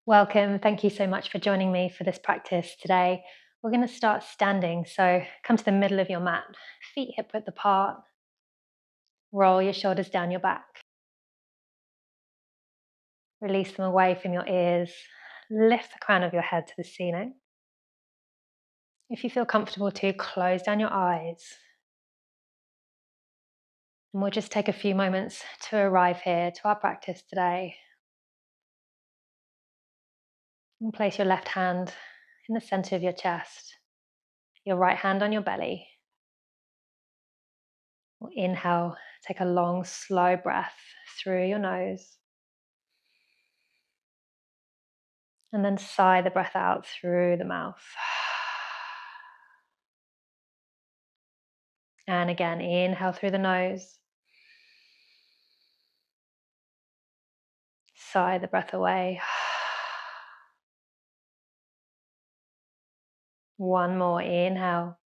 Welcome. Thank you so much for joining me for this practice today. We're going to start standing. So come to the middle of your mat, feet hip width apart. Roll your shoulders down your back. Release them away from your ears. Lift the crown of your head to the ceiling. If you feel comfortable to, close down your eyes. And we'll just take a few moments to arrive here to our practice today. And place your left hand in the center of your chest, your right hand on your belly. We'll inhale, take a long, slow breath through your nose. And then sigh the breath out through the mouth. And again, inhale through the nose. Sigh the breath away. One more, inhale.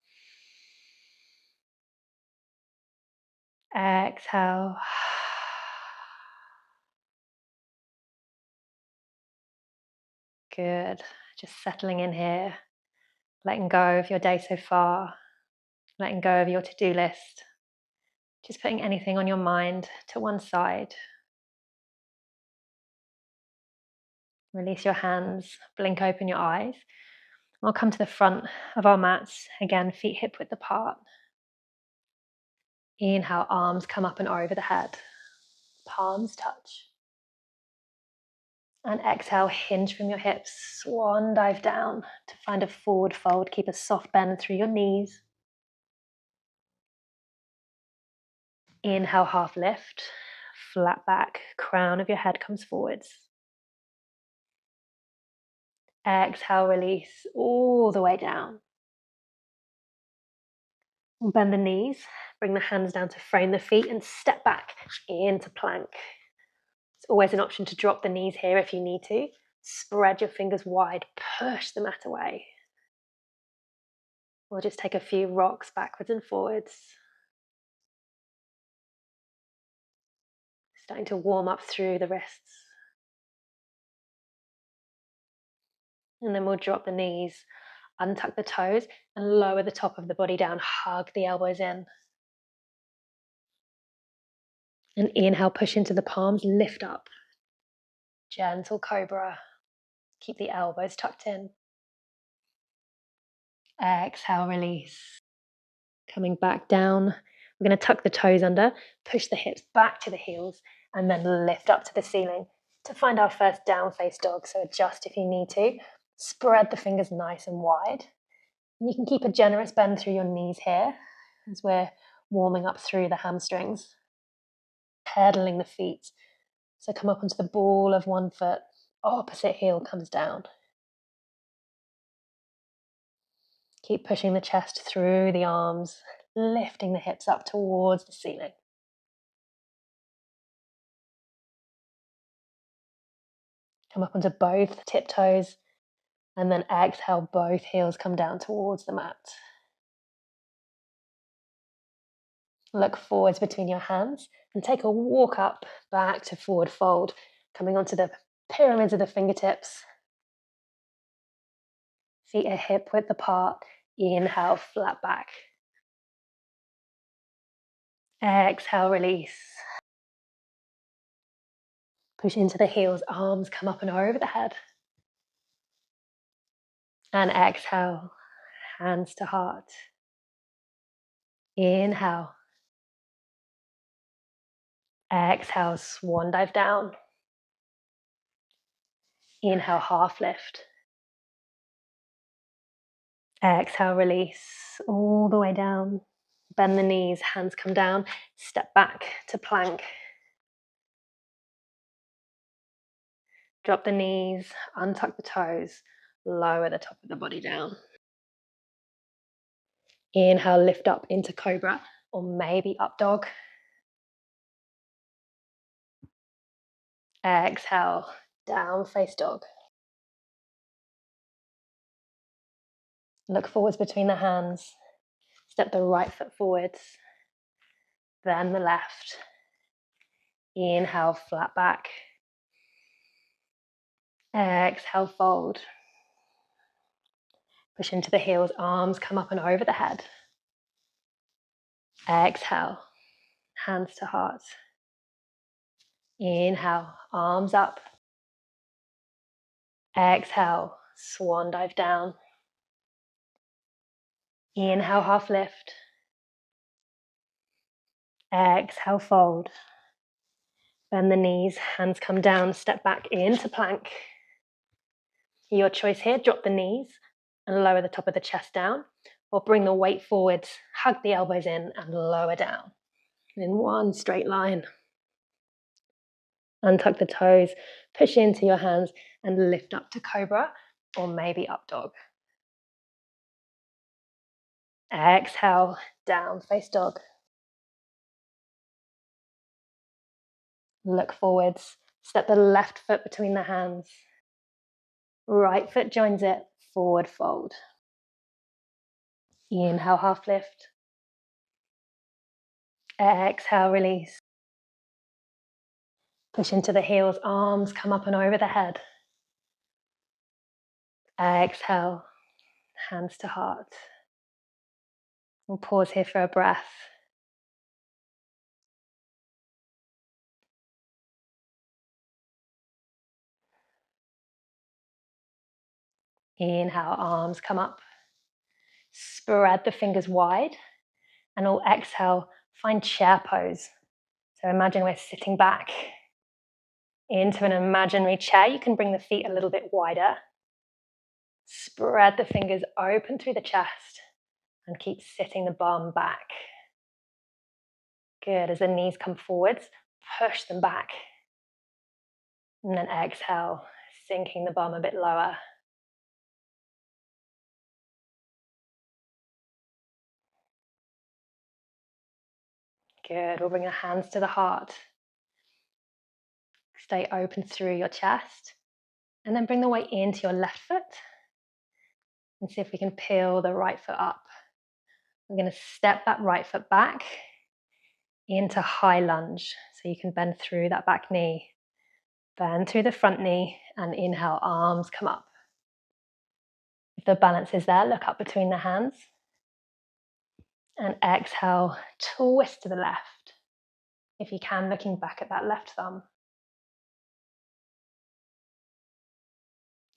Exhale. Good. Just settling in here. Letting go of your day so far. Letting go of your to-do list. Just putting anything on your mind to one side. Release your hands. Blink open your eyes. We'll come to the front of our mats. Again, feet hip width apart. Inhale, arms come up and over the head. Palms touch. And exhale, hinge from your hips. Swan dive down to find a forward fold. Keep a soft bend through your knees. Inhale, half lift. Flat back, crown of your head comes forwards. Exhale, release all the way down. Bend the knees, bring the hands down to frame the feet and step back into plank. It's always an option to drop the knees here if you need to. Spread your fingers wide, push the mat away. We'll just take a few rocks backwards and forwards. Starting to warm up through the wrists. And then we'll drop the knees, untuck the toes and lower the top of the body down. Hug the elbows in. And inhale, push into the palms, lift up. Gentle cobra. Keep the elbows tucked in. Exhale, release. Coming back down. We're going to tuck the toes under, push the hips back to the heels, and then lift up to the ceiling to find our first down face dog. So adjust if you need to. Spread the fingers nice and wide. And you can keep a generous bend through your knees here as we're warming up through the hamstrings. Pedaling the feet. So come up onto the ball of one foot, opposite heel comes down. Keep pushing the chest through the arms, lifting the hips up towards the ceiling. Come up onto both tiptoes, and then exhale, both heels come down towards the mat. Look forwards between your hands and take a walk up back to forward fold, coming onto the pyramids of the fingertips. Feet are hip width apart. Inhale, flat back. Exhale, release. Push into the heels, arms come up and over the head. And exhale, hands to heart. Inhale. Exhale, swan dive down. Inhale, half lift. Exhale, release all the way down. Bend the knees, hands come down. Step back to plank. Drop the knees, untuck the toes, lower the top of the body down. Inhale, lift up into cobra or maybe up dog. Exhale, down face dog. Look forwards between the hands. Step the right foot forwards, then the left. Inhale, flat back. Exhale, fold. Push into the heels, arms come up and over the head. Exhale, hands to heart. Inhale, arms up. Exhale, swan dive down. Inhale, half lift. Exhale, fold. Bend the knees, hands come down, step back into plank. Your choice here, drop the knees and lower the top of the chest down, or bring the weight forwards, hug the elbows in and lower down. In one straight line. Untuck the toes, push into your hands and lift up to cobra or maybe up dog. Exhale, down face dog. Look forwards, step the left foot between the hands. Right foot joins it, forward fold. Inhale, half lift. Exhale, release. Push into the heels, arms come up and over the head. Exhale, hands to heart. We'll pause here for a breath. Inhale, arms come up. Spread the fingers wide. And we'll exhale, find chair pose. So imagine we're sitting back into an imaginary chair. You can bring the feet a little bit wider. Spread the fingers open through the chest and keep sitting the bum back. Good. As the knees come forwards, push them back. And then exhale, sinking the bum a bit lower. Good. We'll bring the hands to the heart. Stay open through your chest. And then bring the weight into your left foot. And see if we can peel the right foot up. We're going to step that right foot back into high lunge. So you can bend through that back knee. Bend through the front knee and inhale, arms come up. If the balance is there, look up between the hands. And exhale, twist to the left. If you can, looking back at that left thumb.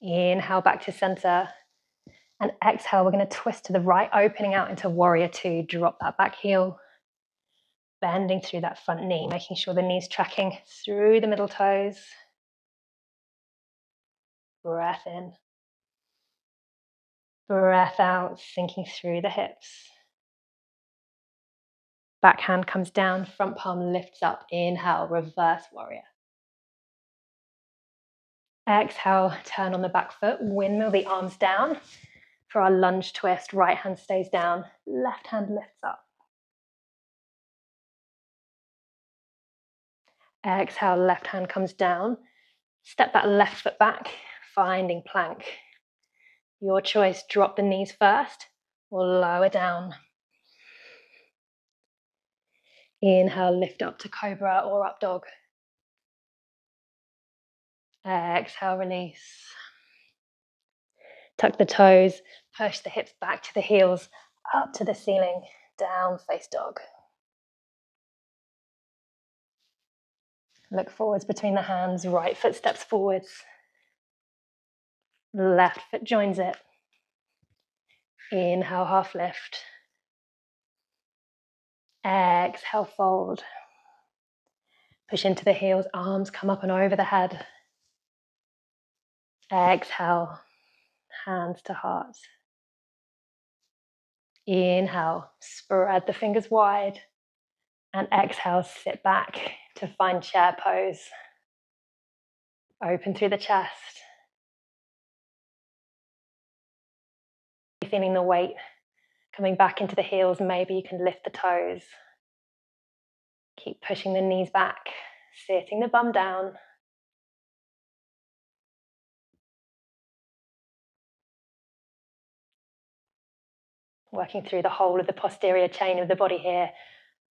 Inhale back to center. And exhale, we're going to twist to the right, opening out into warrior two. Drop that back heel. Bending through that front knee, making sure the knee's tracking through the middle toes. Breath in. Breath out, sinking through the hips. Back hand comes down, front palm lifts up. Inhale, reverse warrior. Exhale, turn on the back foot, windmill the arms down. For our lunge twist, right hand stays down, left hand lifts up. Exhale, left hand comes down. Step that left foot back, finding plank. Your choice, drop the knees first or lower down. Inhale, lift up to cobra or up dog. Exhale, release. Tuck the toes, push the hips back to the heels, up to the ceiling, down face dog. Look forwards between the hands, right foot steps forwards. Left foot joins it. Inhale, half lift. Exhale, fold. Push into the heels, arms come up and over the head. Exhale, hands to heart. Inhale, spread the fingers wide. And exhale, sit back to find chair pose. Open through the chest. Feeling the weight coming back into the heels, maybe you can lift the toes. Keep pushing the knees back, sitting the bum down. Working through the whole of the posterior chain of the body here,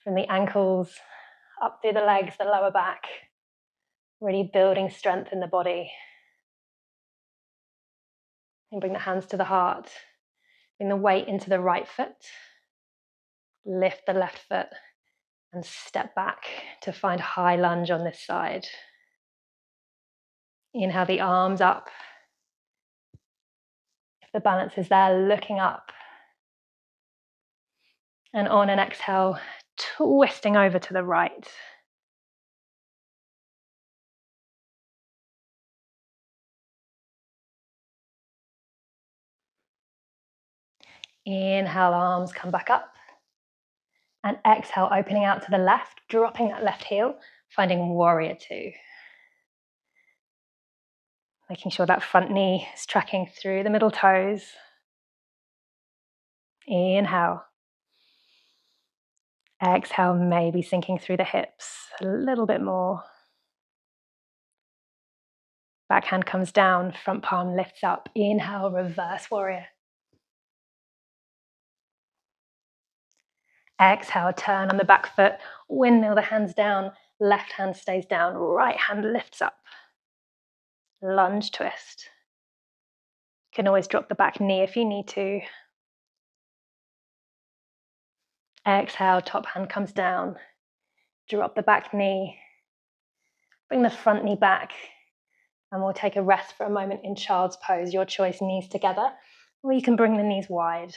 from the ankles up through the legs, the lower back, really building strength in the body. And bring the hands to the heart. Bring the weight into the right foot. Lift the left foot and step back to find high lunge on this side. Inhale the arms up. If the balance is there, looking up. And on an exhale, twisting over to the right. Inhale, arms come back up. And exhale, opening out to the left, dropping that left heel, finding warrior two. Making sure that front knee is tracking through the middle toes. Inhale. Exhale, maybe sinking through the hips a little bit more. Back hand comes down, front palm lifts up. Inhale, reverse warrior. Exhale, turn on the back foot, windmill the hands down, left hand stays down, right hand lifts up. Lunge twist. You can always drop the back knee if you need to. Exhale, top hand comes down. Drop the back knee. Bring the front knee back. And we'll take a rest for a moment in child's pose. Your choice, knees together. Or you can bring the knees wide.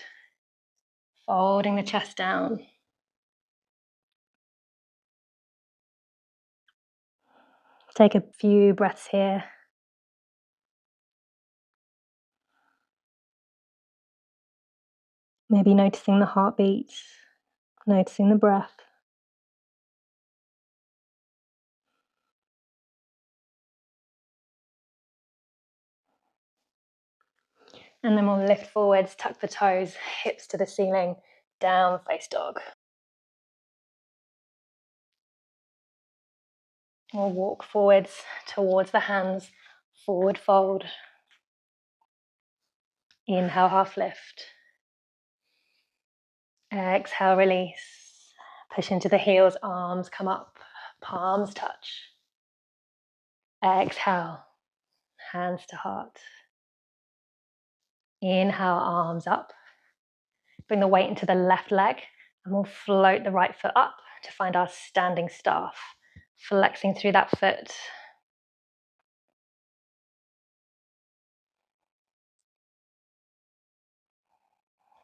Folding the chest down. Take a few breaths here. Maybe noticing the heartbeat, noticing the breath. And then we'll lift forwards, tuck the toes, hips to the ceiling, down face dog. We'll walk forwards towards the hands, forward fold. Inhale, half lift. Exhale, release. Push into the heels, arms come up, palms touch. Exhale, hands to heart. Inhale, arms up. Bring the weight into the left leg and we'll float the right foot up to find our standing staff. Flexing through that foot.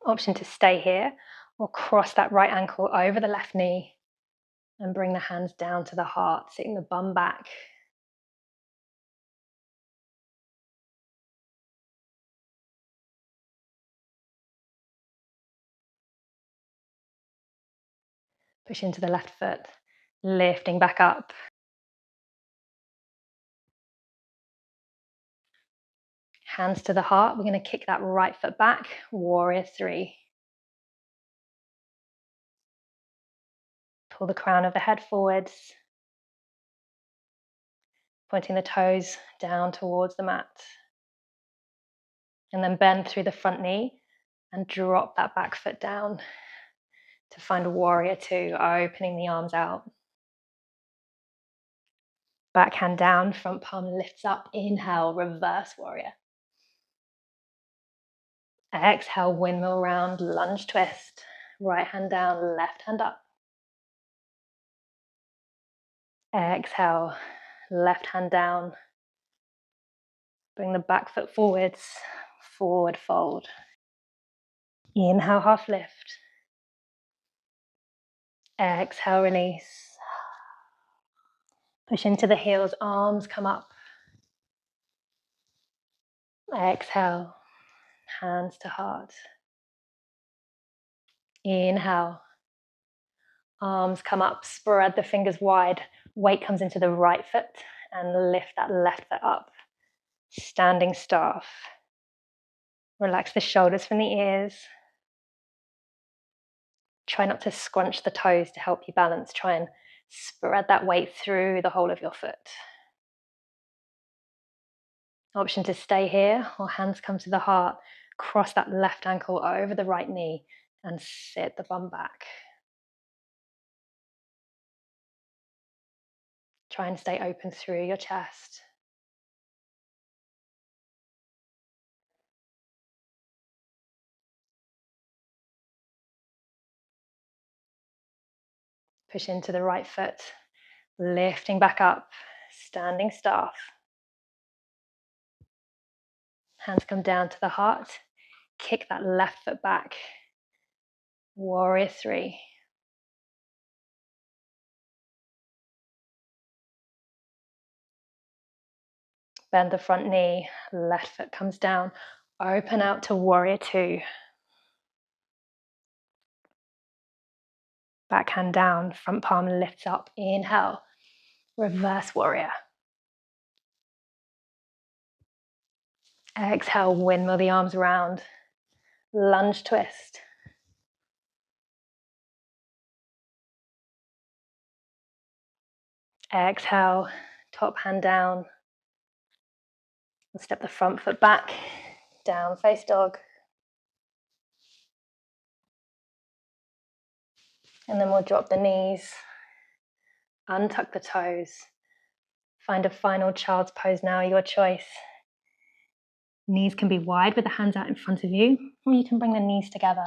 Option to stay here or cross that right ankle over the left knee and bring the hands down to the heart, sitting the bum back. Push into the left foot, lifting back up. Hands to the heart. We're going to kick that right foot back, warrior three. Pull the crown of the head forwards, pointing the toes down towards the mat. And then bend through the front knee and drop that back foot down to find warrior two, opening the arms out. Back hand down, front palm lifts up. Inhale, reverse warrior. Exhale, windmill round, lunge twist. Right hand down, left hand up. Exhale, left hand down. Bring the back foot forwards, forward fold. Inhale, half lift. Exhale, release. Push into the heels, arms come up. Exhale, hands to heart. Inhale, arms come up, spread the fingers wide. Weight comes into the right foot and lift that left foot up. Standing staff. Relax the shoulders from the ears. Try not to scrunch the toes to help you balance. Try and spread that weight through the whole of your foot. Option to stay here or hands come to the heart. Cross that left ankle over the right knee and sit the bum back. Try and stay open through your chest. Push into the right foot, lifting back up, standing staff. Hands come down to the heart. Kick that left foot back. Warrior 3. Bend the front knee, left foot comes down. Open out to Warrior 2. Back hand down, front palm lifts up. Inhale, reverse warrior. Exhale, windmill the arms round. Lunge twist. Exhale, top hand down. We'll step the front foot back, down face dog. And then we'll drop the knees, untuck the toes. Find a final child's pose now, your choice. Knees can be wide with the hands out in front of you, or you can bring the knees together.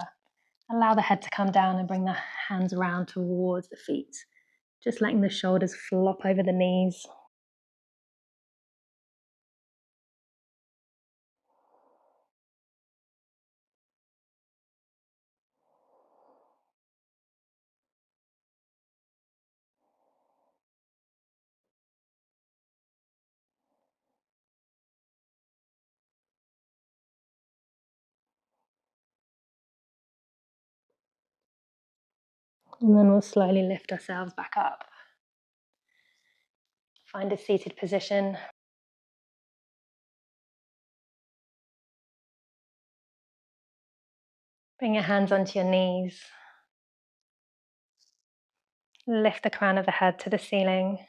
Allow the head to come down and bring the hands round towards the feet. Just letting the shoulders flop over the knees. And then we'll slowly lift ourselves back up. Find a seated position. Bring your hands onto your knees. Lift the crown of the head to the ceiling.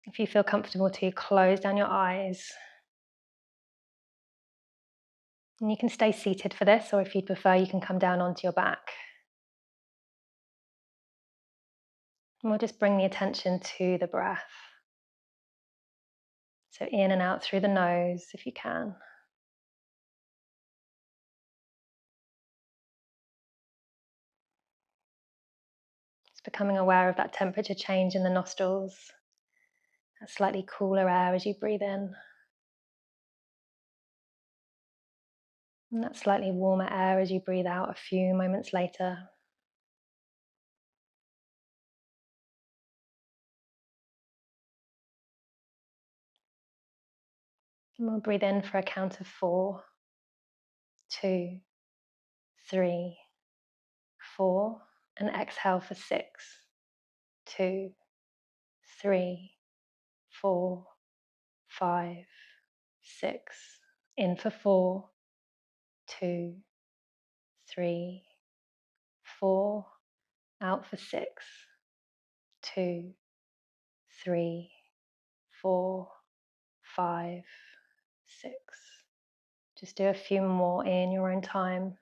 If you feel comfortable to, close down your eyes. And you can stay seated for this, or if you'd prefer, you can come down onto your back. And we'll just bring the attention to the breath. So in and out through the nose, if you can. Just becoming aware of that temperature change in the nostrils. That slightly cooler air as you breathe in. And that slightly warmer air as you breathe out a few moments later. And we'll breathe in for a count of 4, 2, 3, 4, and exhale for 6, 2, 3, 4, 5, 6. In for 4, 2, 3, 4. Out for 6, 2, 3, 4, 5, 6. Just do a few more in your own time.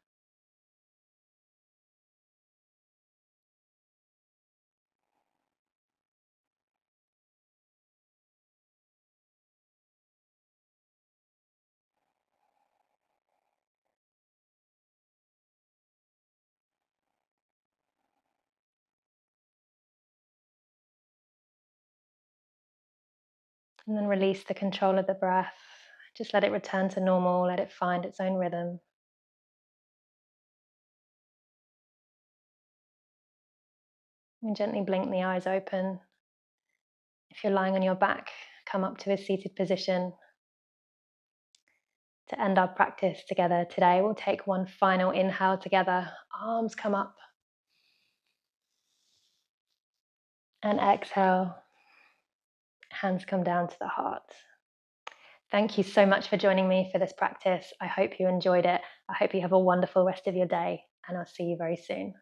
And then release the control of the breath. Just let it return to normal, let it find its own rhythm. And gently blink the eyes open. If you're lying on your back, come up to a seated position. To end our practice together today, we'll take one final inhale together. Arms come up. And exhale. Hands come down to the heart. Thank you so much for joining me for this practice. I hope you enjoyed it. I hope you have a wonderful rest of your day, and I'll see you very soon.